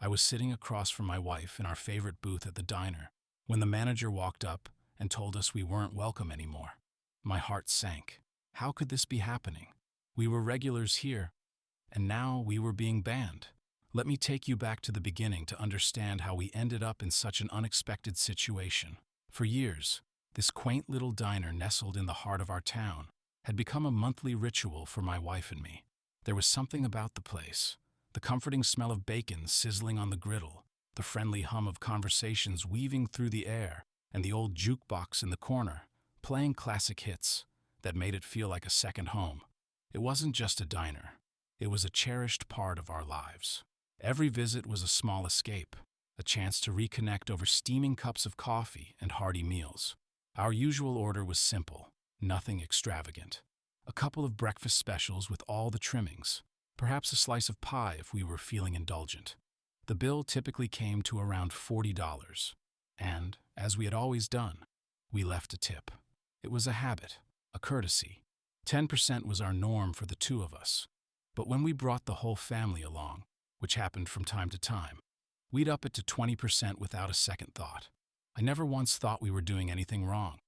I was sitting across from my wife in our favorite booth at the diner when the manager walked up and told us we weren't welcome anymore. My heart sank. How could this be happening? We were regulars here, and now we were being banned. Let me take you back to the beginning to understand how we ended up in such an unexpected situation. For years, this quaint little diner nestled in the heart of our town had become a monthly ritual for my wife and me. There was something about the place, the comforting smell of bacon sizzling on the griddle, the friendly hum of conversations weaving through the air, and the old jukebox in the corner, playing classic hits, that made it feel like a second home. It wasn't just a diner. It was a cherished part of our lives. Every visit was a small escape, a chance to reconnect over steaming cups of coffee and hearty meals. Our usual order was simple, nothing extravagant. A couple of breakfast specials with all the trimmings, perhaps a slice of pie if we were feeling indulgent. The bill typically came to around $40, and, as we had always done, we left a tip. It was a habit, a courtesy. 10% was our norm for the two of us. But when we brought the whole family along, which happened from time to time, we'd up it to 20% without a second thought. I never once thought we were doing anything wrong.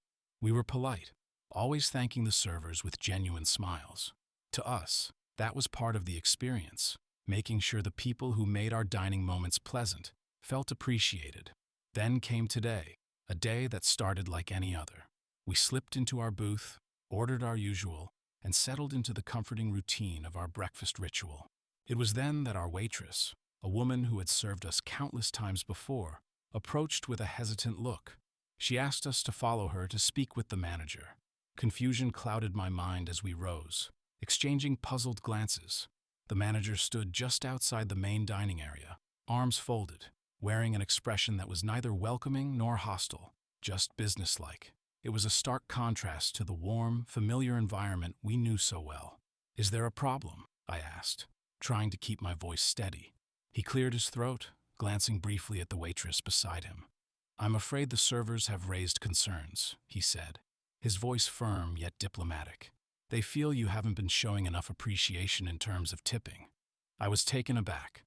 We were polite, always thanking the servers with genuine smiles. To us, that was part of the experience, making sure the people who made our dining moments pleasant felt appreciated. Then came today, a day that started like any other. We slipped into our booth, ordered our usual, and settled into the comforting routine of our breakfast ritual. It was then that our waitress, a woman who had served us countless times before, approached with a hesitant look. She asked us to follow her to speak with the manager. Confusion clouded my mind as we rose, exchanging puzzled glances. The manager stood just outside the main dining area, arms folded, wearing an expression that was neither welcoming nor hostile, just businesslike. It was a stark contrast to the warm, familiar environment we knew so well. "Is there a problem?" I asked, trying to keep my voice steady. He cleared his throat, glancing briefly at the waitress beside him. "I'm afraid the servers have raised concerns," he said, his voice firm yet diplomatic. "They feel you haven't been showing enough appreciation in terms of tipping." I was taken aback.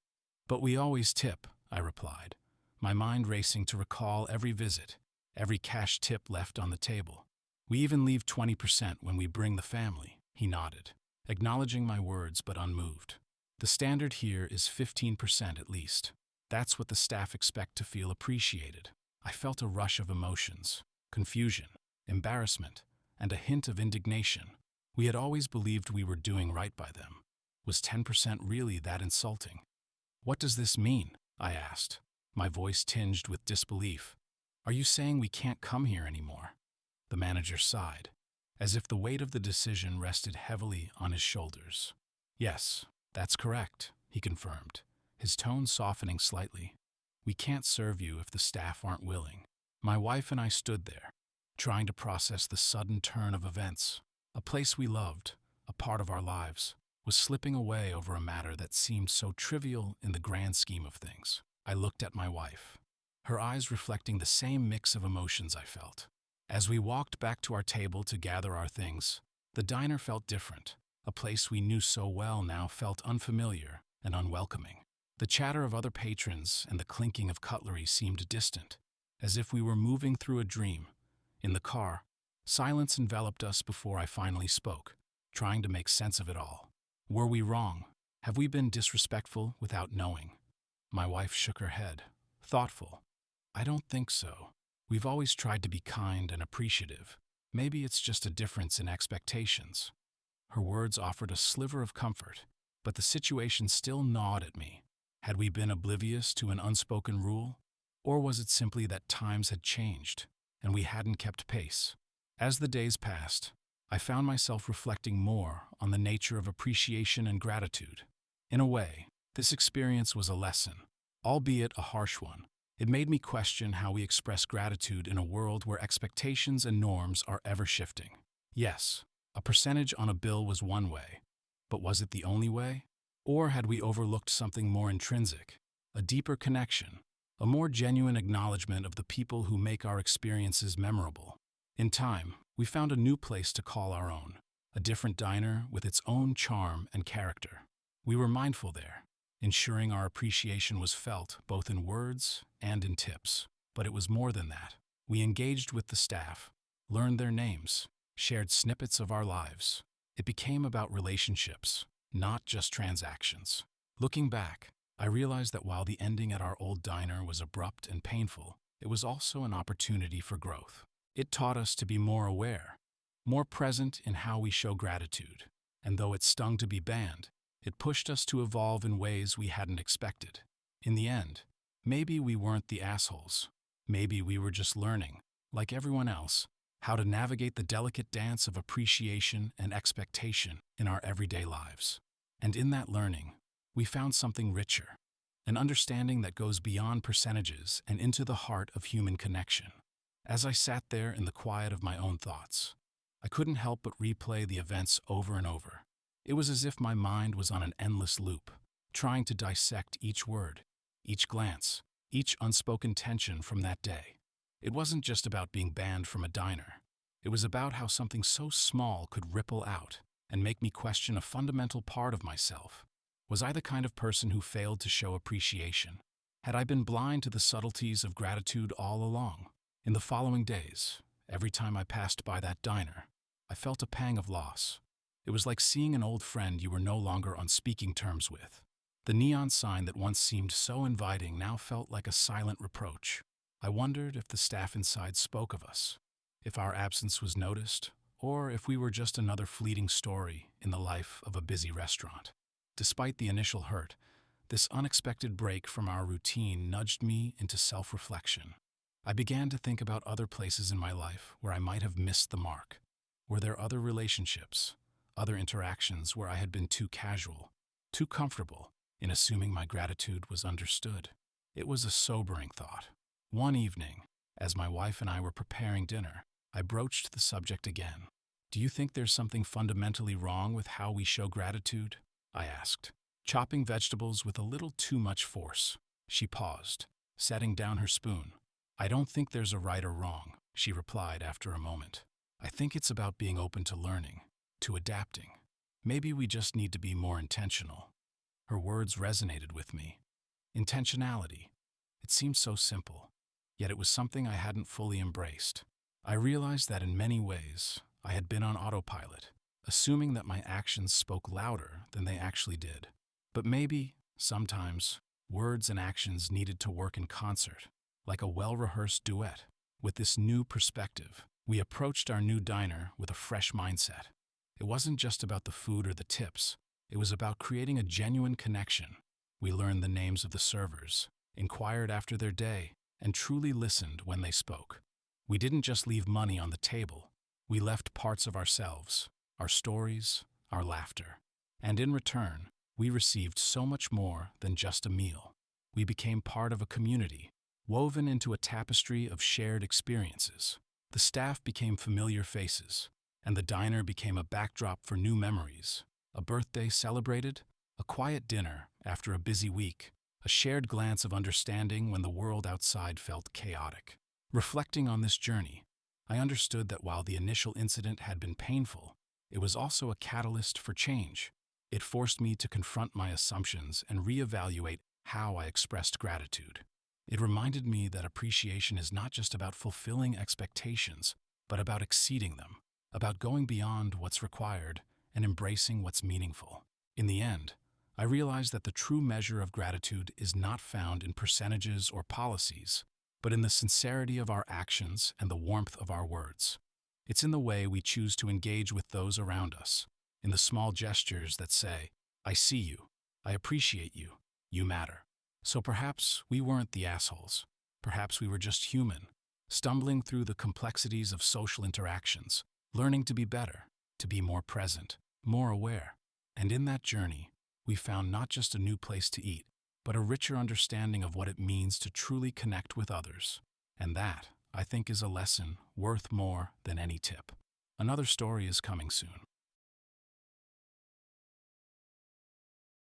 "But we always tip," I replied, my mind racing to recall every visit, every cash tip left on the table. "We even leave 20% when we bring the family," he nodded, acknowledging my words but unmoved. "The standard here is 15% at least. That's what the staff expect to feel appreciated." I felt a rush of emotions, confusion, embarrassment, and a hint of indignation. We had always believed we were doing right by them. Was 10% really that insulting? "What does this mean?" I asked, my voice tinged with disbelief. "Are you saying we can't come here anymore?" The manager sighed, as if the weight of the decision rested heavily on his shoulders. "Yes, that's correct," he confirmed, his tone softening slightly. "We can't serve you if the staff aren't willing." My wife and I stood there, trying to process the sudden turn of events. A place we loved, a part of our lives, was slipping away over a matter that seemed so trivial in the grand scheme of things. I looked at my wife, her eyes reflecting the same mix of emotions I felt. As we walked back to our table to gather our things, the diner felt different. A place we knew so well now felt unfamiliar and unwelcoming. The chatter of other patrons and the clinking of cutlery seemed distant, as if we were moving through a dream. In the car, silence enveloped us before I finally spoke, trying to make sense of it all. Were we wrong? Have we been disrespectful without knowing? My wife shook her head, thoughtful. "I don't think so. We've always tried to be kind and appreciative. Maybe it's just a difference in expectations." Her words offered a sliver of comfort, but the situation still gnawed at me. Had we been oblivious to an unspoken rule? Or was it simply that times had changed, and we hadn't kept pace? As the days passed, I found myself reflecting more on the nature of appreciation and gratitude. In a way, this experience was a lesson, albeit a harsh one. It made me question how we express gratitude in a world where expectations and norms are ever shifting. Yes, a percentage on a bill was one way, but was it the only way? Or had we overlooked something more intrinsic, a deeper connection, a more genuine acknowledgement of the people who make our experiences memorable? In time, we found a new place to call our own, a different diner with its own charm and character. We were mindful there, ensuring our appreciation was felt both in words and in tips. But it was more than that. We engaged with the staff, learned their names, shared snippets of our lives. It became about relationships, not just transactions. Looking back, I realized that while the ending at our old diner was abrupt and painful, it was also an opportunity for growth. It taught us to be more aware, more present in how we show gratitude. And though it stung to be banned, it pushed us to evolve in ways we hadn't expected. In the end, maybe we weren't the assholes. Maybe we were just learning, like everyone else, how to navigate the delicate dance of appreciation and expectation in our everyday lives. And in that learning, we found something richer, an understanding that goes beyond percentages and into the heart of human connection. As I sat there in the quiet of my own thoughts, I couldn't help but replay the events over and over. It was as if my mind was on an endless loop, trying to dissect each word, each glance, each unspoken tension from that day. It wasn't just about being banned from a diner. It was about how something so small could ripple out and make me question a fundamental part of myself. Was I the kind of person who failed to show appreciation? Had I been blind to the subtleties of gratitude all along? In the following days, every time I passed by that diner, I felt a pang of loss. It was like seeing an old friend you were no longer on speaking terms with. The neon sign that once seemed so inviting now felt like a silent reproach. I wondered if the staff inside spoke of us, if our absence was noticed, or if we were just another fleeting story in the life of a busy restaurant. Despite the initial hurt, this unexpected break from our routine nudged me into self-reflection. I began to think about other places in my life where I might have missed the mark. Were there other relationships, other interactions where I had been too casual, too comfortable in assuming my gratitude was understood? It was a sobering thought. One evening, as my wife and I were preparing dinner, I broached the subject again. "Do you think there's something fundamentally wrong with how we show gratitude?" I asked, chopping vegetables with a little too much force. She paused, setting down her spoon. "I don't think there's a right or wrong," she replied after a moment. "I think it's about being open to learning, to adapting. Maybe we just need to be more intentional." Her words resonated with me. Intentionality. It seemed so simple, yet it was something I hadn't fully embraced. I realized that in many ways, I had been on autopilot, assuming that my actions spoke louder than they actually did. But maybe, sometimes, words and actions needed to work in concert, like a well-rehearsed duet. With this new perspective, we approached our new diner with a fresh mindset. It wasn't just about the food or the tips. It was about creating a genuine connection. We learned the names of the servers, inquired after their day, and truly listened when they spoke. We didn't just leave money on the table. We left parts of ourselves, our stories, our laughter. And in return, we received so much more than just a meal. We became part of a community, woven into a tapestry of shared experiences. The staff became familiar faces, and the diner became a backdrop for new memories. A birthday celebrated, a quiet dinner after a busy week, a shared glance of understanding when the world outside felt chaotic. Reflecting on this journey, I understood that while the initial incident had been painful, it was also a catalyst for change. It forced me to confront my assumptions and reevaluate how I expressed gratitude. It reminded me that appreciation is not just about fulfilling expectations, but about exceeding them, about going beyond what's required and embracing what's meaningful. In the end, I realized that the true measure of gratitude is not found in percentages or policies, but in the sincerity of our actions and the warmth of our words. It's in the way we choose to engage with those around us, in the small gestures that say, "I see you, I appreciate you, you matter." So perhaps we weren't the assholes. Perhaps we were just human, stumbling through the complexities of social interactions, learning to be better, to be more present, more aware. And in that journey, we found not just a new place to eat, but a richer understanding of what it means to truly connect with others. And that, I think, is a lesson worth more than any tip. Another story is coming soon.